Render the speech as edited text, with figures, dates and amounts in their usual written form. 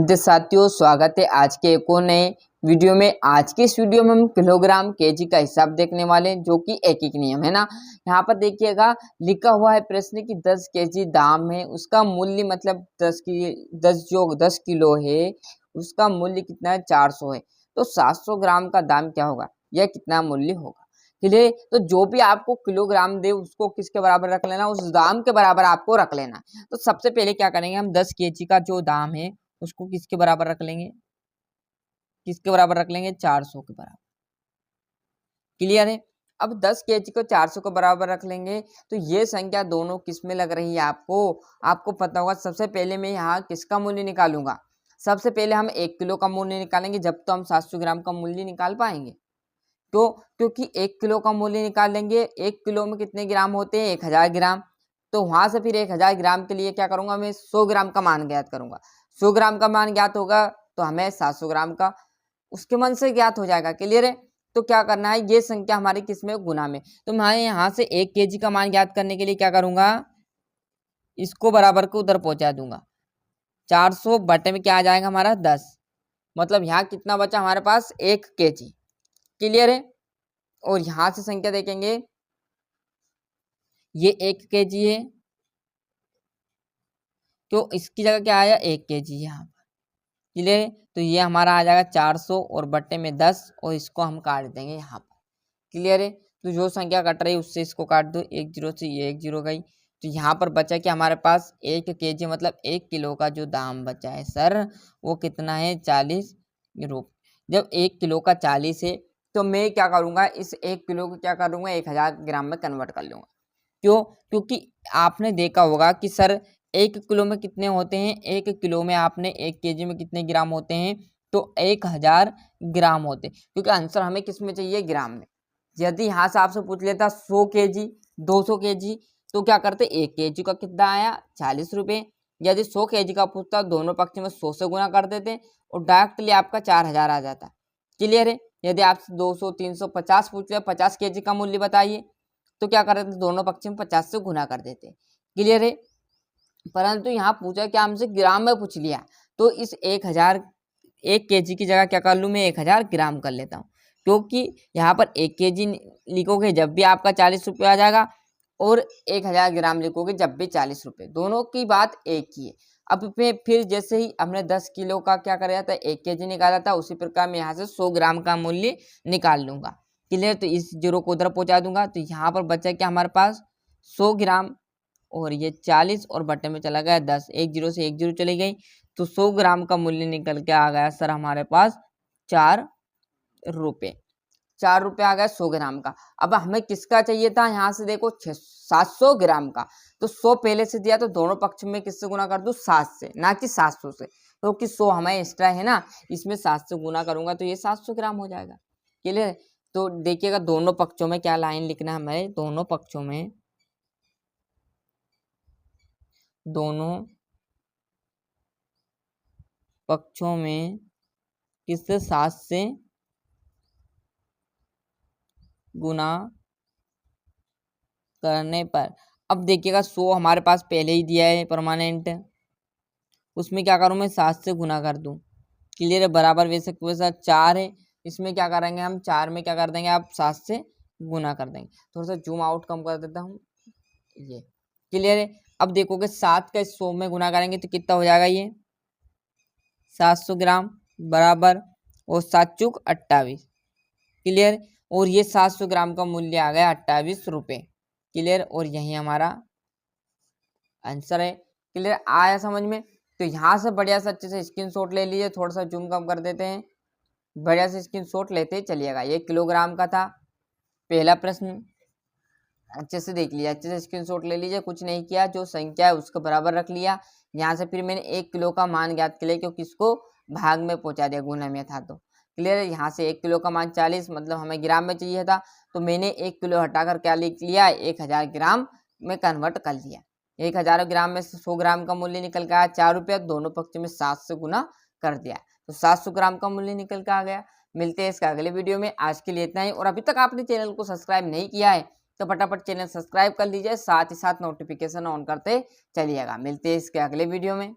हिंद साथियों, स्वागत है आज के एक और नए वीडियो में। आज के इस वीडियो में हम किलोग्राम केजी का हिसाब देखने वाले हैं, जो कि एक एक नियम है ना। यहाँ पर देखिएगा लिखा हुआ है प्रश्न की 10 केजी दाम है, उसका मूल्य मतलब 10 किलो है, उसका मूल्य कितना है 400 है। तो 700 ग्राम का दाम क्या होगा, यह कितना मूल्य होगा। क्लियर। तो जो भी आपको किलोग्राम दे उसको किसके बराबर रख लेना, उस दाम के बराबर आपको रख लेना। तो सबसे पहले क्या करेंगे, हम 10 केजी का जो दाम है उसको किसके बराबर रख लेंगे, 400 के बराबर। क्लियर है। अब 10 केजी को 400 के बराबर रख लेंगे तो ये संख्या दोनों किस में लग रही है आपको पता होगा। सबसे पहले मैं यहाँ किसका मूल्य निकालूंगा, सबसे पहले हम 1 किलो का मूल्य निकालेंगे, जब तो हम 700 ग्राम का मूल्य निकाल पाएंगे। तो क्योंकि 1 किलो का मूल्य निकालेंगे, 1 किलो में कितने ग्राम होते हैं, 1000 ग्राम। तो वहां से फिर 1000 ग्राम के लिए क्या करूंगा, मैं 100 ग्राम का मान ज्ञात करूंगा। 100 ग्राम का मान ज्ञात होगा तो हमें 700 ग्राम का उसके मन से ज्ञात हो जाएगा। क्लियर है। तो क्या करना है, ये संख्या हमारी किस में, गुना में। तो मैं यहाँ से 1 केजी का मान ज्ञात करने के लिए क्या करूंगा, इसको बराबर को उधर पहुंचा दूंगा। 400 बटे में क्या आ जाएगा हमारा 10, मतलब यहाँ कितना बचा हमारे पास, 1 केजी। क्लियर है। और यहां से संख्या देखेंगे, ये 1 केजी है तो इसकी जगह क्या आया, 1 केजी यहाँ पर। क्लियर है। तो ये हमारा आ जाएगा 400 और बट्टे में 10 और इसको हम काट देंगे यहाँ पर। क्लियर है। तो जो संख्या कट रही है उससे इसको काट दो, 1 0 से ये 1 0 गई। तो यहाँ पर बचा कि हमारे पास 1 केजी मतलब 1 किलो का जो दाम बचा है सर वो कितना है, 40 रुपये। जब 1 किलो का 40 है तो मैं क्या करूँगा, इस 1 किलो को क्या करूँगा, 1000 ग्राम में कन्वर्ट कर लूँगा। क्यों, क्योंकि आपने देखा होगा कि सर 1 किलो में कितने होते हैं, 1 किलो में आपने 1 केजी में कितने ग्राम होते हैं, तो 1000 ग्राम होते हैं। क्योंकि आंसर हमें किस में चाहिए, ग्राम में। यदि यहाँ से आपसे पूछ लेता 100 केजी 200 केजी तो क्या करते, 1 केजी का कितना आया, 40 रुपये। यदि 100 केजी का पूछता दोनों पक्ष में 100 से गुना कर देते और डायरेक्टली आपका 4000 आ जाता। क्लियर है। यदि आपसे 200 350 पूछ लिया, 50 केजी का मूल्य बताइए, तो क्या कर देते, दोनों पक्ष में 50 से गुना कर देते। क्लियर है। परंतु यहाँ पूछा क्या हमसे, ग्राम में पूछ लिया, तो इस 1 केजी की जगह क्या कर लूँ मैं, 1000 ग्राम कर लेता हूँ। क्योंकि यहाँ पर 1 केजी लिखोगे जब भी आपका 40 रुपये आ जाएगा, और 1000 ग्राम लिखोगे जब भी 40 रुपये, दोनों की बात एक ही है। अब फिर जैसे ही हमने 10 किलो का क्या कराया था, 1 केजी निकाला था, उसी प्रकार मैं यहाँ से 100 ग्राम का मूल्य निकाल लूंगा। क्लियर। तो इस जीरो को उधर पहुंचा दूंगा, तो यहाँ पर बचा क्या हमारे पास, 100 ग्राम और ये 40 और बटे में चला गया 10, 1 0 से 1 0 चली गई। तो 100 ग्राम का मूल्य निकल के आ गया सर हमारे पास 4 रुपये। 4 रुपये आ गया 100 ग्राम का। अब हमें किसका चाहिए था, यहाँ से देखो 700 ग्राम का। तो 100 पहले से दिया तो दोनों पक्ष में किससे गुना कर दूं, 7 से, ना कि 700 से। क्योंकि 100 हमें एक्स्ट्रा है ना, इसमें 7 से गुना करूंगा तो ये 700 ग्राम हो जाएगा। क्लियर। तो देखिएगा दोनों पक्षों में क्या लाइन लिखना है हमें, दोनों पक्षों में किससे, 7 से गुना करने पर। अब देखिएगा 100 हमारे पास पहले ही दिया है परमानेंट, उसमें क्या करूं मैं, 7 से गुना कर दूं। क्लियर है। बराबर वैसा 4 है, इसमें क्या करेंगे हम, 4 में क्या कर देंगे, आप 7 से गुना कर देंगे। थोड़ा सा जूम आउट कम कर देता हूँ, ये। क्लियर है। अब देखोगे 7 का 100 में गुना करेंगे तो कितना हो जाएगा, ये 700 ग्राम बराबर, और 7 चूक 28। क्लियर। और ये 700 ग्राम का मूल्य आ गया 28 रुपये। क्लियर। और यही हमारा आंसर है। क्लियर, आया समझ में। तो यहाँ से बढ़िया से अच्छे से स्क्रीनशॉट ले लीजिए, थोड़ा सा जूम कम कर देते हैं, बढ़िया से स्क्रीनशॉट लेते चलिएगा। ये किलोग्राम का था पहला प्रश्न, अच्छे से देख लिया, अच्छे से स्क्रीनशॉट ले लीजिए। कुछ नहीं किया, जो संख्या है उसके बराबर रख लिया। यहाँ से फिर मैंने 1 किलो का मान ज्ञात किया, क्योंकि इसको भाग में पहुंचा दिया, गुना में था तो। क्लियर है। यहाँ से 1 किलो का मान 40 मतलब हमें ग्राम में चाहिए था, तो मैंने 1 किलो हटाकर क्या लिख लिया, 1000 ग्राम में कन्वर्ट कर लिया। 1000 ग्राम में से 100 ग्राम का मूल्य निकल के आया 4 रुपये, दोनों पक्ष में 7 से गुना कर दिया, तो 700 ग्राम का मूल्य निकल के आ गया। मिलते हैं इसका अगले वीडियो में। आज के लिए इतना ही, और अभी तक आपने चैनल को सब्सक्राइब नहीं किया है तो फटाफट चैनल सब्सक्राइब कर लीजिए, साथ ही साथ नोटिफिकेशन ऑन करते चलिएगा। मिलते हैं इसके अगले वीडियो में।